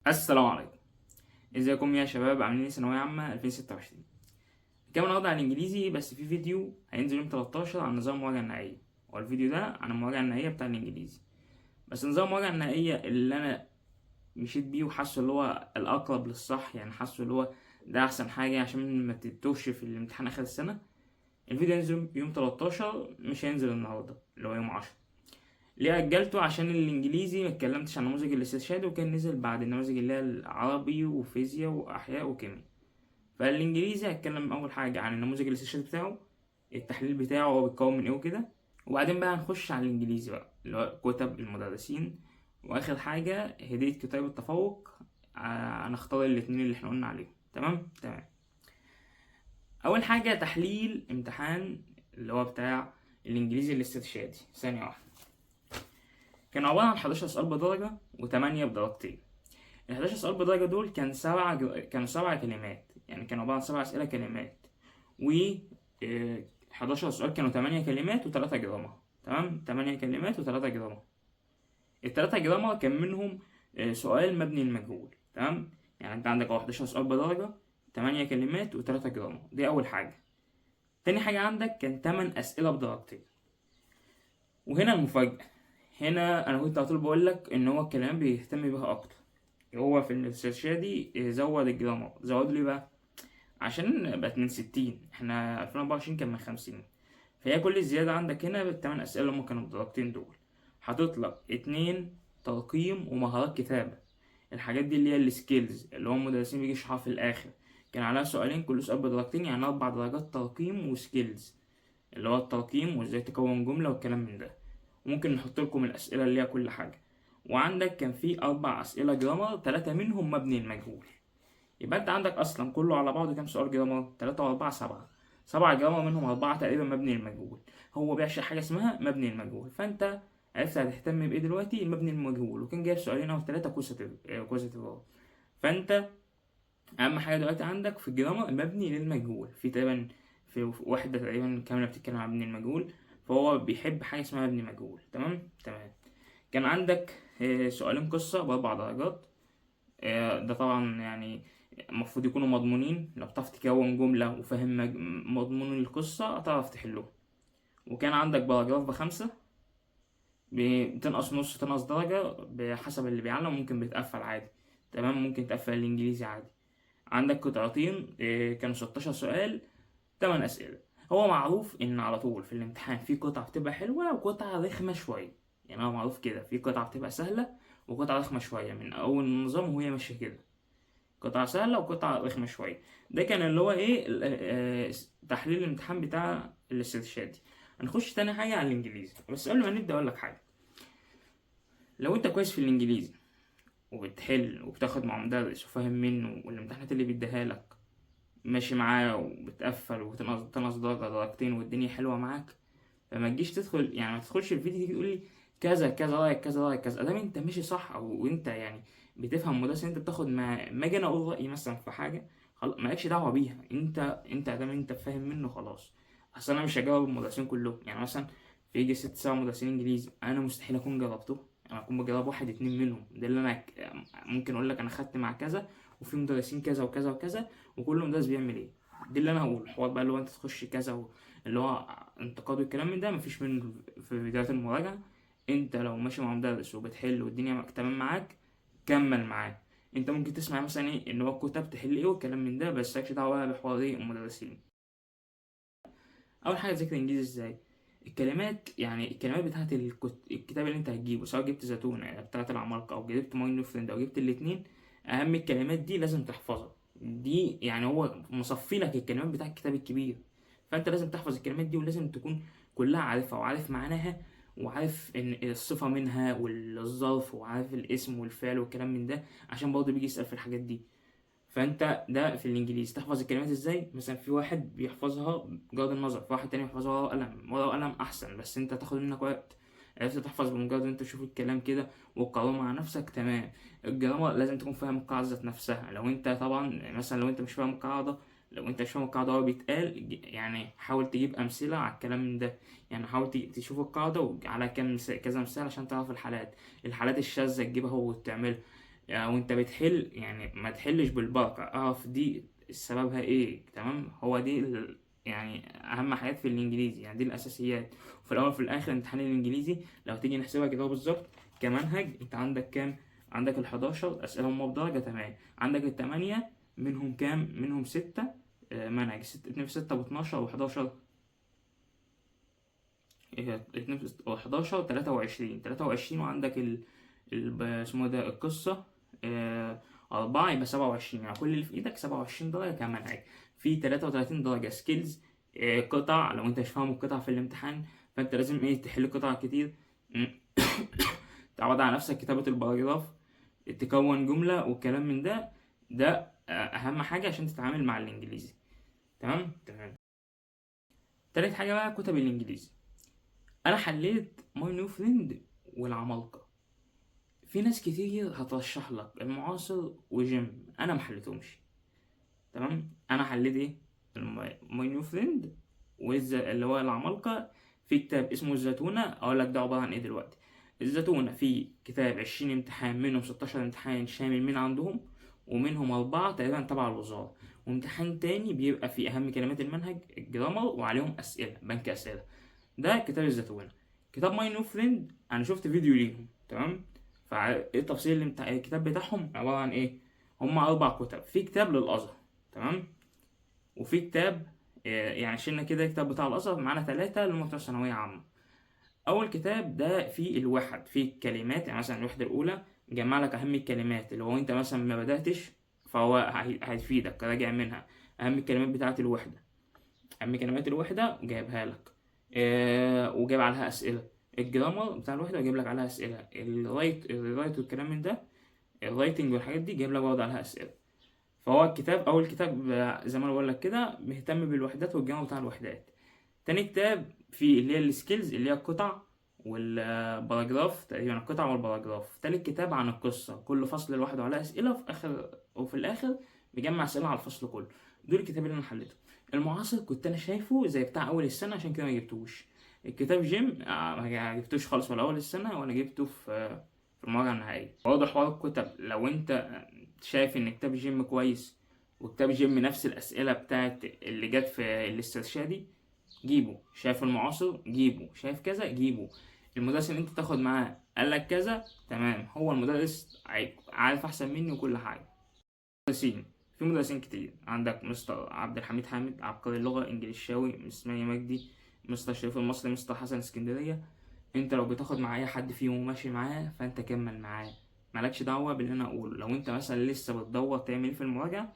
السلام عليكم. ازيكم يا شباب؟ عاملين ايه؟ ثانويه عامه 2026. كمان النهارده عن الانجليزي، بس في فيديو هينزل يوم 13 عن نظام المواجهه النهائيه. والفيديو ده عن المواجهه النهائيه بتاع الانجليزي. بس نظام المواجهه النهائيه اللي انا مشيت بيه وحاسه اللي هو الاقرب للصح، يعني حاسه اللي هو ده احسن حاجه عشان ما تتوهش في الامتحان اخر السنه. الفيديو هينزل يوم 13، مش هينزل النهارده اللي هو يوم 10. ليه أجلته؟ عشان الإنجليزي متكلمتش عن نموذج الاستشهاد، وكان نزل بعد النماذج اللي هي العربي وفيزياء وأحياء وكيمياء. فالإنجليزي هتكلم أول حاجة عن النموذج الاستشهاد بتاعه، التحليل بتاعه هو بيتكون من إيه وكده. وبعدين بقى هنخش على الإنجليزي بقى اللي هو كتب المدرسين. وآخر حاجة هدية كتاب التفوق. هنختار الاتنين اللي احنا قلنا عليهم. تمام تمام. أول حاجة تحليل امتحان اللي هو بتاع الإنجليزي الاستشهادي. ثانية واحدة. كان عبارة عن 11 سؤال بدرجة و8 بدرجتين. ال 11 سؤال بدرجة دول كانوا 7 كلمات، يعني كانوا عبارة عن 7 أسئلة كلمات. و 11 سؤال كانوا 8 كلمات و3 جرامر. تمام، 8 كلمات و3 جرامر. ال3 جرامر كان منهم سؤال مبني المجهول. تمام، يعني انت عندك 11 سؤال بدرجة، 8 كلمات و3 جرامر. دي أول حاجة. تاني حاجة عندك كان 8 أسئلة بدرجتين. وهنا المفاجأة. هنا أنا كنت على طول بقول لك إن هو الكلام بيهتم بيها أكتر. هو في الاستشهادي زود الجرامر. زود ليه بقى؟ عشان بقت من 60، احنا 2024 كان من 50. فهي كل الزيادة عندك هنا بالتمن أسئلة اللي هما كانوا بدرجتين دول. حاطط لك 2 ترقيم ومهارات كتابة. الحاجات دي اللي هي السكيلز اللي هو المدرسين بيجي يشرحها في الآخر. كان عليها سؤالين، كل سؤال بدرجتين، يعني 4 درجات ترقيم وسكيلز، اللي هو الترقيم وازاي تكون جملة والكلام من ده. ممكن نحط لكم الأسئلة اللي هي كل حاجة. وعندك كان في 4 أسئلة جرامر، 3 منهم مبني المجهول. يبقى أنت عندك أصلا كله على بعضه كام سؤال جرامر؟ 3 و4 7. 7 جرامر منهم 4 تقريبا مبني المجهول. هو بيعشق حاجة اسمها مبني المجهول. فأنت عرفت هتهتم بإيه دلوقتي؟ المبني المجهول. وكان جايب سؤالين أو 3 كوزيتيف. فأنت أهم حاجة دلوقتي عندك في الجرامر المبني للمجهول. في تقريبا في واحدة تقريبا كاملة بتتكلم عن مبني المجهول. فهو بيحب حاجة اسمها مبني مجهول. تمام تمام. كان عندك سؤالين قصة ب4 درجات. ده طبعا يعني المفروض يكونوا مضمونين. لو بتعرف تكون جملة وفاهم مضمون القصة هتعرف تحله. وكان عندك باراجراف ب5. بتنقص نص، تنقص درجة بحسب اللي بيعلم. ممكن بتقفل عادي. تمام، ممكن تقفل الإنجليزي عادي. عندك قطعتين كانوا 16 سؤال، 8 أسئلة. هو معروف إن على طول في الامتحان في قطعة بتبقى حلوة وقطعة رخمة شوية. يعني هو معروف كده، في قطعة بتبقى سهلة وقطعة رخمة شوية من أول النظام، وهي ماشية كده. قطعة سهلة وقطعة رخمة شوية. ده كان اللي هو إيه تحليل الامتحان بتاع الاستشهادي. هنخش تاني حاجة على الإنجليزي. بس قبل ما نبدأ أقول لك حاجة. لو أنت كويس في الإنجليزي وبتحل وبتاخد مع مدرس وفاهم منه، والامتحانات اللي بيديها لك ماشي معاه وبتقفل وتنقص درجة درجتين والدنيا حلوة معاك، فما تجيش تدخل، يعني ما تدخلش الفيديو تيجي تقول لي كذا كذا رأيك كذا رأيك كذا. ادام انت ماشي صح او انت يعني بتفهم مدرس، انت بتاخد ما اجي انا اقول رأيي مثلا في حاجة، خلاص مالكش دعوة بيها. انت ادام انت فاهم منه خلاص. اصل انا مش هجاوب المدرسين كلهم. يعني مثلا في يجي 6 7 مدرسين انجليزي، انا مستحيل اكون جربته. انا اكون بجرب واحد اتنين منهم. ده اللي انا ممكن اقول لك انا خدت مع كذا وفي مدرسين كذا وكذا وكذا وكل مدرس بيعمل ايه. دي اللي انا هقول الحوار بقى اللي هو انت تخش كذا اللي هو انتقاد والكلام من ده مفيش منه في فيديوهات المراجعة. انت لو ماشي مع مدرس وبتحل والدنيا تمام معاك، كمل معاه. انت ممكن تسمع مثلا ايه ان هو الكتاب تحل ايه والكلام من ده، بس مالكش دعوه بقى بحوار ايه المدرسين. اول حاجه تذاكر انجليزي ازاي؟ الكلمات، يعني الكلمات بتاعت الكتاب اللي انت هتجيبه، سواء جبت زيتون بتاعت العمالقه او جبت ماين فريند او جبت الاتنين، اهم الكلمات دي لازم تحفظها. دي يعني هو مصفي لك الكلمات بتاع الكتاب الكبير. فانت لازم تحفظ الكلمات دي ولازم تكون كلها عارفها وعارف معناها، وعارف ان الصفه منها والظرف وعارف الاسم والفعل والكلام من ده، عشان برضه بيجي يسأل في الحاجات دي. فانت ده في الانجليزي تحفظ الكلمات ازاي. مثلا في واحد بيحفظها بمجرد النظر، في واحد تاني بيحفظها ورقه وقلم. ورقه وقلم احسن، بس انت تاخد منك وقت. عرفت تحفظ بمجرد انت تشوف الكلام كده وتقراه مع نفسك، تمام. الجرامر لازم تكون فاهم القاعده ذات نفسها. لو انت طبعا مثلا لو انت مش فاهم القاعده، لو انت مش فاهم القاعده هو بيتقال، يعني حاول تجيب امثله على الكلام من ده. يعني حاول تشوف القاعده وعلى كذا مثال عشان تعرف الحالات الشاذه تجيبها وتعملها. يعني وانت بتحل يعني ما تحلش بالبركة، اعرف دي سببها ايه. تمام، هو دي يعني اهم حاجات في الانجليزي، يعني دي الاساسيات. وفي الاول وفي الاخر امتحان الانجليزي لو تيجي نحسبها كده بالظبط كمنهج، انت عندك كام؟ عندك ال11 اسئله هم بدرجه، تمام. عندك ال8 منهم كام؟ منهم 6 منهج، 2 في 6 ب12 و11 2 في 11 23. وعندك اسمه ده القصة 4 يبقى 27، يعني كل اللي في إيدك 27 درجة كمنهج. في 33 درجة سكيلز، قطع لو أنت مش فاهم القطع في الامتحان، فأنت لازم تحل قطع كتير. تعود على نفسك كتابة الباراجراف، تكون جملة والكلام من ده. ده أهم حاجة عشان تتعامل مع الإنجليزي. تمام. تالت حاجة بقى كتب الإنجليزي. أنا حليت ماي نيو فريند والعمالقة. في ناس كتير هترشح لك المعاصر وجيم، انا ما حليتهمش. تمام، انا حليت ايه؟ ماي نيو فريند اللي هو العمالقه. في كتاب اسمه الزتونه، اقول لك ده عباره عن ايه دلوقتي. الزتونه في كتاب 20 امتحان، منهم 16 امتحان شامل من عندهم، ومنهم 4 تقريبا تبع الوزاره، وامتحان تاني بيبقى فيه اهم كلمات المنهج الجرامر وعليهم اسئله، بنك اسئله. ده كتاب الزتونه. كتاب ماي نيو فريند انا شفت فيديو ليهم، تمام. فايه التفصيل اللي الكتاب بتاعهم عباره عن ايه؟ هما 4 كتب. في كتاب للازهر، تمام، وفي كتاب يعني شلنا كده كتاب بتاع الازهر، معانا 3 اللي هم بتوع ثانويه عامه. اول كتاب ده فيه الوحد، فيه الكلمات، يعني مثلا الوحده الاولى جمع لك اهم الكلمات اللي هو انت مثلا ما بداتش، فهو هيفيدك راجع منها اهم الكلمات بتاعه الوحده. اهم كلمات الوحده جايبها لك، وجايب عليها اسئله. الجرامر بتاع الوحده جايب لك عليها اسئله. الرايت والكلام من ده، الرايتنج والحاجات دي جايب لك برضه عليها اسئله. فهو الكتاب، اول كتاب زي ما انا بقول لك كده مهتم بالوحدات والجمع بتاع الوحدات. تاني كتاب فيه اللي هي السكيلز، اللي هي القطع والباراجراف، تقريبا القطع والباراجراف. تالت كتاب عن القصة، كل فصل لوحده على أسئلة، وفي الآخر بيجمع أسئلة على الفصل كله. دول الكتاب اللي أنا حليته. المعاصر كنت أنا شايفه زي بتاع أول السنة، عشان كده ما جبتوش. الكتاب جيم ما جبتوش خالص ولا أول السنة، ولا جبته في المراجعة النهائية. برضه حوار الكتب، لو أنت شايف إن كتاب جيم كويس، وكتاب جيم نفس الأسئلة بتاعت اللي جت في الاسترشادي، جيبه. شايف المعاصر، جيبه. شايف كذا، جيبه. المدرس اللي انت تاخد معاه قال لك كذا، تمام، هو المدرس عارف احسن مني وكل حاجه. مدرسين، في مدرسين كتير. عندك مستر عبد الحميد حامد عبقري اللغه، انجليشاوي، مس مي مجدي، مستر شريف المصري، مستر حسن اسكندريه. انت لو بتاخد مع اي حد فيهم وماشي معاه، فانت كمل معاه، مالكش دعوه باللي انا اقوله. لو انت مثلا لسه بتدور تعمل ايه في المراجعه،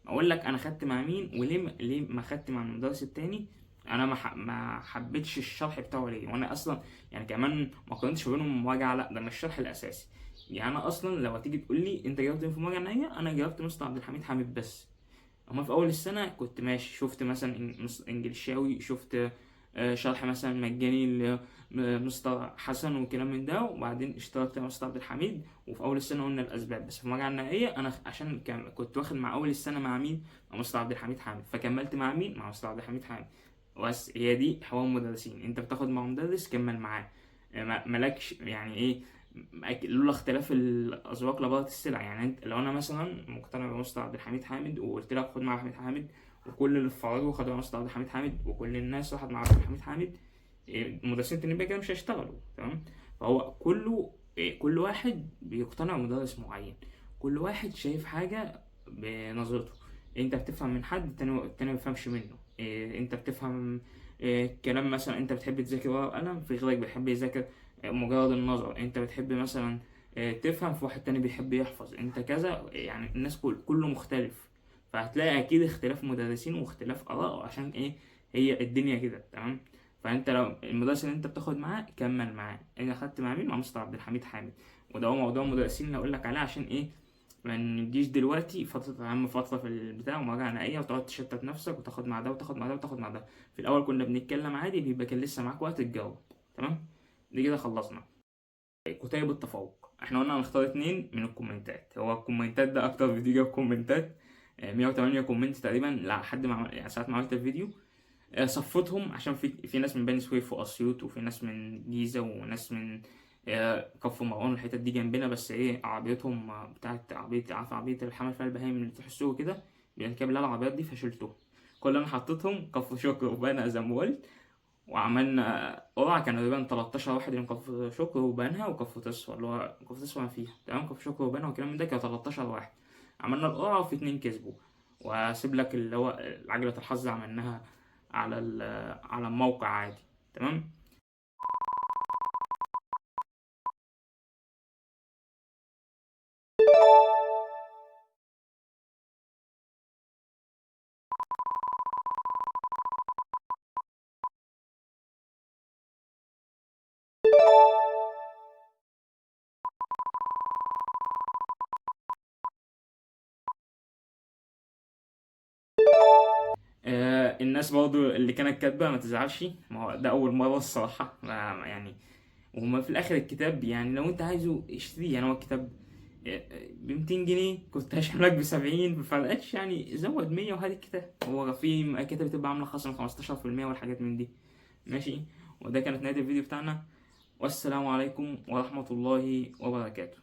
اقول لك انا خدت مع مين وليه، ليه ما خدت مع المدرس التاني. انا ما حبيتش الشرح بتاعه ليه، وانا اصلا يعني كمان ما قارنتش بينهم مواجهه، لا ده مش الشرح الاساسي. يعني انا اصلا لو هتيجي تقول لي انت جاوبت في المواجهه النهائيه، انا جاوبت مستر عبد الحميد حامد بس. اما في اول السنه كنت ماشي، شفت مثلا انجليشاوي، شفت شرح مثلا مجاني لمستر حسن وكلام من ده، وبعدين اشتركت مع مستر عبد الحميد. وفي اول السنه قلنا الاسباب، بس في المراجعه النهائيه انا عشان كنت واخد مع اول السنه مع مين؟ مع مستر عبد الحميد حامد، فكملت مع مين؟ مع مستر عبد الحميد حامد. بس هي دي حوار المدرسين، انت بتاخد مع مدرس كمل معاه. مالكش يعني ايه، لولا اختلاف الاذواق لبارت السلع. يعني انت لو انا مثلا مقتنع بمستر عبد الحميد حامد وقلت لك خد مع احمد حامد، وكل اللي في فرعه خدوا مع مستر عبد الحميد حامد، وكل الناس راحت مع عبد الحميد حامد، المدرسين التانيين بقى كده مش هيشتغلوا، تمام. فهو كله كل واحد بيقتنع بمدرس معين، كل واحد شايف حاجة بنظرته. انت بتفهم من حد، التاني ما بيفهمش منه. انت بتفهم كلام مثلا، انت بتحب تذاكر ورقة وقلم، في غيرك بيحب يذاكر مجرد النظر. انت بتحب مثلا تفهم، في واحد تاني بيحب يحفظ، انت كذا. يعني الناس كله مختلف. فهتلاقي اكيد اختلاف مدرسين واختلاف اراء، عشان ايه؟ هي الدنيا كده، تمام. فانت لو المدرس اللي انت بتاخد معاه كمل معاه. انا اخدت مع مين؟ مع مستر عبد الحميد حامد. وده هو موضوع المدرسين اللي اقول لك عليه، عشان ايه؟ ما نجيش دلوقتي فترة أهم فترة في البتاع ومراجعة نهائية وتقعد تشتت نفسك وتاخد مع ده وتاخد مع ده وتاخد مع ده. في الأول كنا بنتكلم عادي، بيبقى كان لسه معاك وقت تجاوب، تمام. دي كده خلصنا. كتيب التفوق، احنا قلنا هنختار 2 من الكومنتات. هو الكومنتات ده أكتر فيديو جاب كومنتات، 108 كومنت تقريبا لحد ما يعني ساعة ما عملت الفيديو. صفتهم عشان في ناس من بني سويف وأسيوط، وفي ناس من جيزة، وناس من كف مروان الحتت دي جنبنا، بس ايه عربيتهم بتاعت عربية الحمل فيها البهايم اللي تحسوه كده بيركب لها العربيات دي، فشلتهم. كل اللي انا حطيتهم كف شكر وبنا زي ما قلت، وعملنا قرعة كانوا تقريبا 13 واحد من كف شكر وبنها وكف تصفى، اللي هو كف تصفى ما فيها تمام، كف شكر وبنها والكلام من ده كانوا 13 واحد. عملنا القرعة وفي 2 كسبوا. واسيب لك اللي هو عجلة الحظ عملناها على على الموقع عادي. تمام. الناس برضو اللي كانت كاتبة ما تزعلش، ما هو ده أول مرة الصراحة، يعني وما في الآخر الكتاب يعني لو أنت عايزه اشتريه، يعني هو الكتاب ب200 جنيه، كنت هشحنلك ب70، مفرقتش يعني، زود 100 وهات الكتاب. هو في كتاب بتبقى عاملة خصم 15% والحاجات من دي. ماشي. وده كانت نهاية الفيديو بتاعنا، والسلام عليكم ورحمة الله وبركاته.